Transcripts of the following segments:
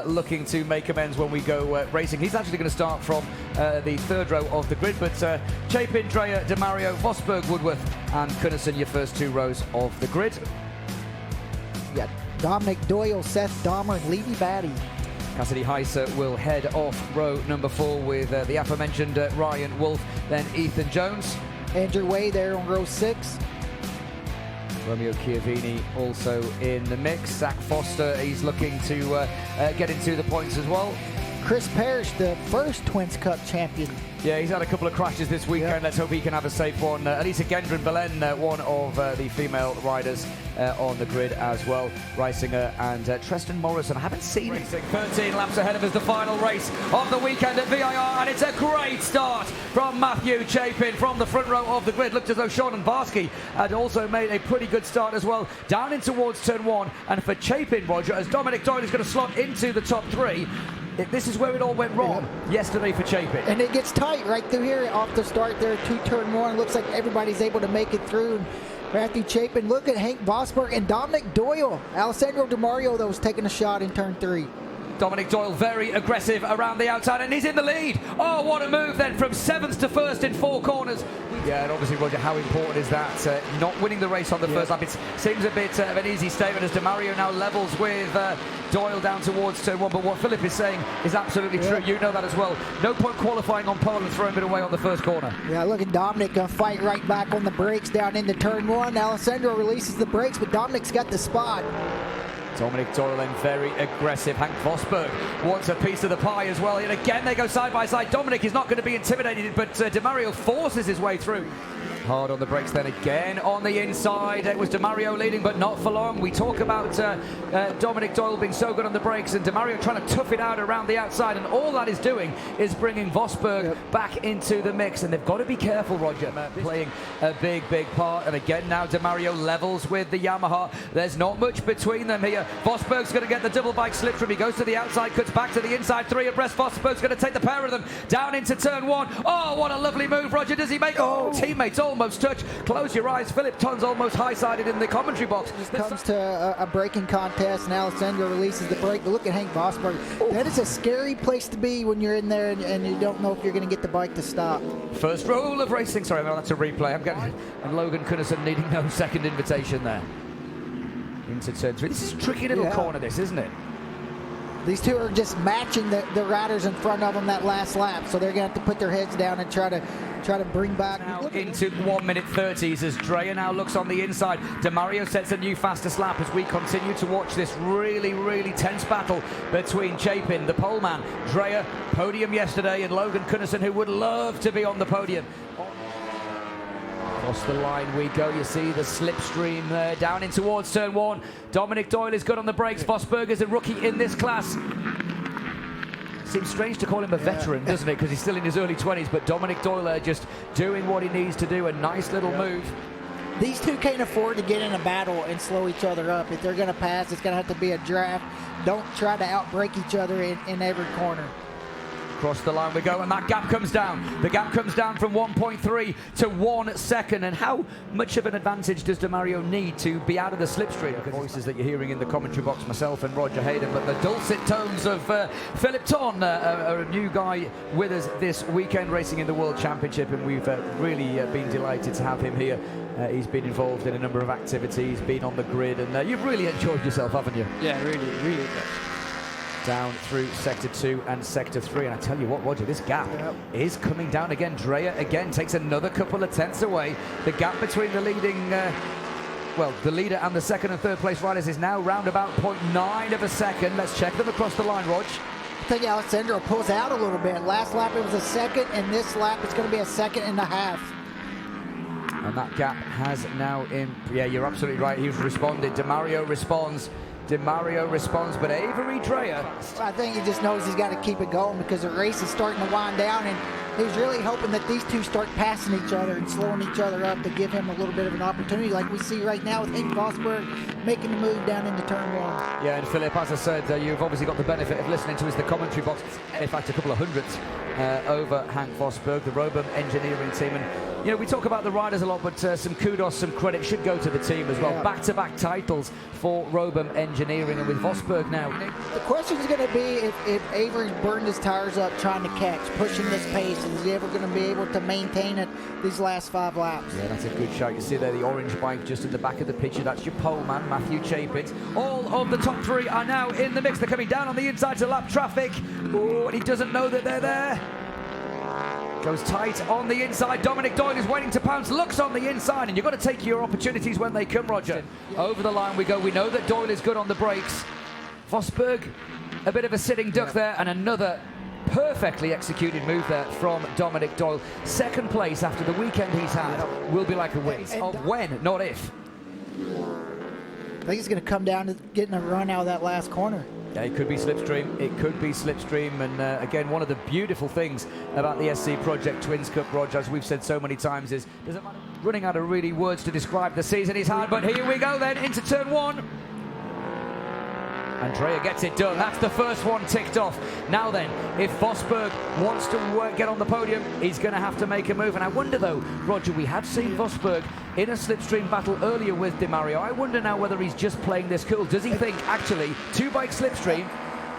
looking to make amends when we go racing. He's actually going to start from the third row of the grid, but Chapin, Dreyer, DeMario, Vosberg, Woodworth and Kunnison, your first two rows of the grid. Yeah, Dominic Doyle, Seth Dahmer, and Levy Batty. Cassidy Heiser will head off row number 4 with the aforementioned Ryan Wolf, then Ethan Jones. Andrew Way there on row 6. Romeo Chiavini also in the mix. Zach Foster, he's looking to get into the points as well. Chris Parrish, the first Twins Cup champion. Yeah, he's had a couple of crashes this weekend. Yep. Let's hope he can have a safe one. Elisa Gendron Belen, one of the female riders on the grid as well. Reisinger and Tristan Morrison. I haven't seen him. 13 laps ahead of us, the final race of the weekend at VIR, and it's a great start from Matthew Chapin from the front row of the grid. Looked as though Sean Barsky had also made a pretty good start as well, down in towards turn 1. And for Chapin, Roger, as Dominic Doyle is going to slot into the top 3, this is where it all went wrong yesterday for Chapin. And it gets tight right through here off the start there, turn 1. Looks like everybody's able to make it through. Matthew Chapin, look at Hank Vosberg and Dominic Doyle. Alessandro DeMario, though, was taking a shot in turn 3. Dominic Doyle very aggressive around the outside, and he's in the lead. Oh, what a move then, from 7th to 1st in 4 corners. Yeah, and obviously, Roger, how important is that? Not winning the race on the first lap. It seems a bit of an easy statement as DeMario now levels with Doyle down towards turn 1. But what Philip is saying is absolutely true. You know that as well. No point qualifying on pole and throwing it away on the first corner. Yeah, look at Dominic fight right back on the brakes down into turn 1. Alessandro releases the brakes, but Dominic's got the spot. Dominic Doyle then very aggressive. Hank Vosberg wants a piece of the pie as well. And again, they go side by side. Dominic is not going to be intimidated, but DeMario forces his way through. Hard on the brakes then again on the inside. It was DeMario leading, but not for long. We talk about Dominic Doyle being so good on the brakes and DeMario trying to tough it out around the outside, and all that is doing is bringing Vosberg back into the mix, and they've got to be careful, Roger, playing a big part. And again now DeMario levels with the Yamaha. There's not much between them here. Vosberg's going to get the double bike slip from. He goes to the outside, cuts back to the inside, 3 abreast. Vosberg's going to take the pair of them down into turn 1. Oh, what a lovely move, Roger. Does he make teammates almost touch? Close your eyes. Philip Ton's almost high-sided in the commentary box. Comes to a braking contest, and Alessandro releases the brake. But look at Hank Vosberg. That is a scary place to be when you're in there and you don't know if you're going to get the bike to stop. First rule of racing. Sorry, that's a replay. And Logan Kunnison needing no second invitation there. Into turn 3. This is a tricky little corner, this, isn't it? These two are just matching the riders in front of them that last lap, so they're going to have to put their heads down and try to bring back. Now into 1:30s as Dreyer now looks on the inside. DeMario sets a new fastest lap as we continue to watch this really tense battle between Chapin, the poleman, Dreyer, podium yesterday, and Logan Kunnison, who would love to be on the podium. Across the line we go. You see the slipstream there down in towards turn 1. Dominic Doyle is good on the brakes. Vosberg is a rookie in this class. Seems strange to call him a veteran, doesn't it? Because he's still in his early 20s. But Dominic Doyle just doing what he needs to do. A nice little move. These two can't afford to get in a battle and slow each other up. If they're going to pass, it's going to have to be a draft. Don't try to outbrake each other in every corner. Across the line we go, and that gap comes down. The gap comes down from 1.3 to 1 second. And how much of an advantage does DeMario need to be out of the slipstream? The voices that you're hearing in the commentary box, myself and Roger Hayden, but the dulcet tones of Philip Ton, a new guy with us this weekend racing in the World Championship, and we've really been delighted to have him here. He's been involved in a number of activities, been on the grid, and you've really enjoyed yourself, haven't you? Yeah, really good. Down through sector 2 and sector 3, and I tell you what, Roger, this gap is coming down again. Dreyer again takes another couple of tenths away. The gap between the leading the leader and the second and third place riders is now round about 0.9 of a second. Let's check them across the line, Rog. I think Alessandro pulls out a little bit. Last lap it was a second, and this lap it's going to be a 1.5 seconds. And that gap has now yeah, you're absolutely right. He's responded. DeMario responds. But Avery Dreyer, I think he just knows he's got to keep it going because the race is starting to wind down, and he's really hoping that these two start passing each other and slowing each other up to give him a little bit of an opportunity, like we see right now with Hank Vosberg making the move down into turn 1. Yeah, and Philip, as I said, you've obviously got the benefit of listening to the commentary box. In fact, a couple of hundredths over Hank Vosberg, the Robum engineering team, and You know, we talk about the riders a lot, but some kudos, some credit should go to the team as well. Yeah. Back-to-back titles for Robum Engineering, and with Vosberg now. The question is going to be if Avery's burned his tires up trying to catch, pushing this pace, is he ever going to be able to maintain it these last 5 laps? Yeah, that's a good shout. You see there the orange bike just in the back of the picture. That's your pole man, Matthew Chapin. All of the top 3 are now in the mix. They're coming down on the inside to lap traffic. Oh, and he doesn't know that they're there. Goes tight on the inside. Dominic Doyle is waiting to pounce, looks on the inside, and you've got to take your opportunities when they come, Roger. Over the line we go. We know that Doyle is good on the brakes. Vosberg, a bit of a sitting duck there, and another perfectly executed move there from Dominic Doyle. Second place after the weekend he's had will be like a win. Of when, not if. I think it's going to come down to getting a run out of that last corner. Yeah, it could be slipstream. It could be slipstream. And again, one of the beautiful things about the SC Project Twins Cup, Roger, as we've said so many times, is doesn't matter running out of really words to describe the season he's had. But here we go then into turn 1. Andrea gets it done. That's the first one ticked off. Now then, if Vosberg wants to get on the podium, he's going to have to make a move. And I wonder, though, Roger, we have seen Vosberg in a slipstream battle earlier with DeMario. I wonder now whether he's just playing this cool. Does he think, actually, 2-bike slipstream?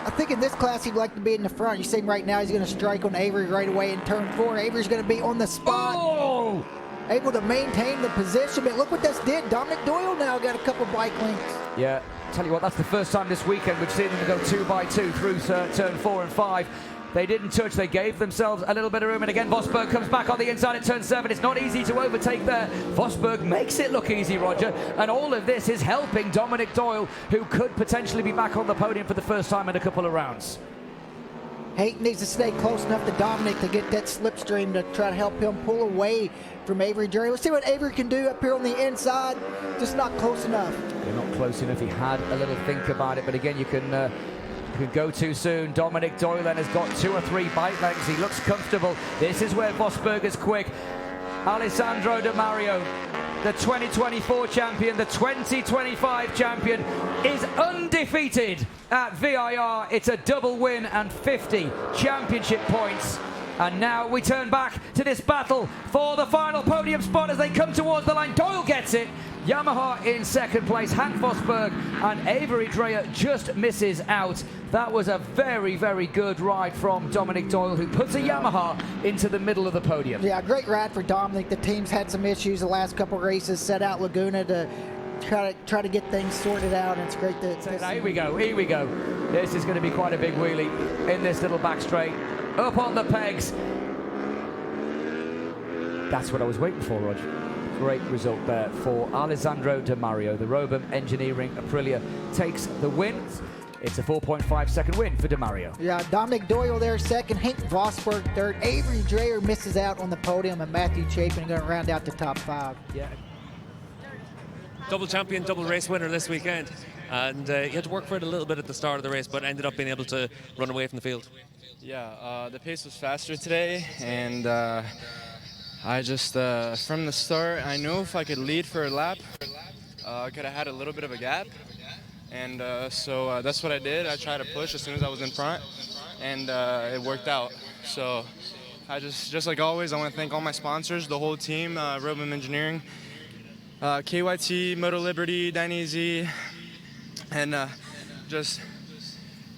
I think in this class he'd like to be in the front. You see him right now, he's going to strike on Avery right away in turn 4. Avery's going to be on the spot. Oh! Able to maintain the position, but look what this did. Dominic Doyle now got a couple bike links. Yeah, tell you what, that's the first time this weekend we've seen them go 2x2 through turn 4 and 5. They didn't touch, they gave themselves a little bit of room, and again Vosberg comes back on the inside at turn 7. It's not easy to overtake there. Vosberg makes it look easy, Roger, and all of this is helping Dominic Doyle, who could potentially be back on the podium for the first time in a couple of rounds. Hayton needs to stay close enough to Dominic to get that slipstream to try to help him pull away from Avery Drury. Let's see what Avery can do up here on the inside. Just not close enough. They're not close enough. He had a little think about it, but again, you can go too soon. Dominic Doyle then has got 2 or 3 bike lengths. He looks comfortable. This is where Vosberg is quick. Alessandro De Mario, the 2024 champion, the 2025 champion, is undefeated at VIR. It's a double win and 50 championship points. And now we turn back to this battle for the final podium spot as they come towards the line. Doyle gets it. Yamaha in second place. Hank Vosberg and Avery Dreyer just misses out. That was a very, very good ride from Dominic Doyle, who puts a Yamaha into the middle of the podium. Yeah, great ride for Dominic. The team's had some issues the last couple races. Set out Laguna to try to get things sorted out, and it's great to here we go. This is going to be quite a big wheelie in this little back straight. Up on the pegs. That's what I was waiting for, Roger. Great result there for Alessandro De Mario. The Robum Engineering Aprilia takes the win. It's a 4.5 second win for De Mario. Yeah, Dominic Doyle there second, Hank Vosberg third. Avery Dreyer misses out on the podium, and Matthew Chapin going to round out the top 5. Yeah. Double champion, double race winner this weekend. And you had to work for it a little bit at the start of the race, but ended up being able to run away from the field. Yeah, the pace was faster today, and I just, from the start, I knew if I could lead for a lap, I could have had a little bit of a gap. And so that's what I did. I tried to push as soon as I was in front, and it worked out. So I just like always, I want to thank all my sponsors, the whole team, Robum Engineering, KYT, Moto Liberty, Dainese, and just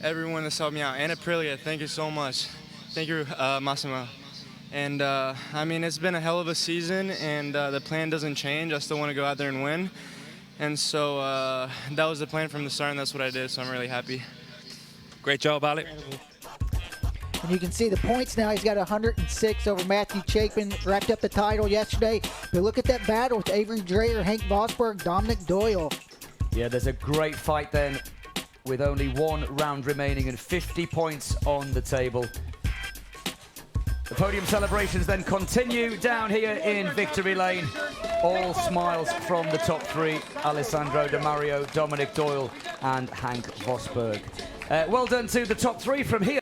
everyone that's helped me out. And Aprilia, thank you so much. Thank you, Massimo. And I mean, it's been a hell of a season, and the plan doesn't change. I still want to go out there and win. And so that was the plan from the start, and that's what I did, so I'm really happy. Great job, Ali. And you can see the points now. He's got 106 over Matthew Chapin. Wrapped up the title yesterday. But look at that battle with Avery Dreyer, Hank Vosberg, Dominic Doyle. Yeah, there's a great fight then with only 1 round remaining and 50 points on the table. The podium celebrations then continue down here in Victory Lane. All smiles from the top 3, Alessandro De Mario, Dominic Doyle and Hank Vosberg. Well done to the top 3 from here.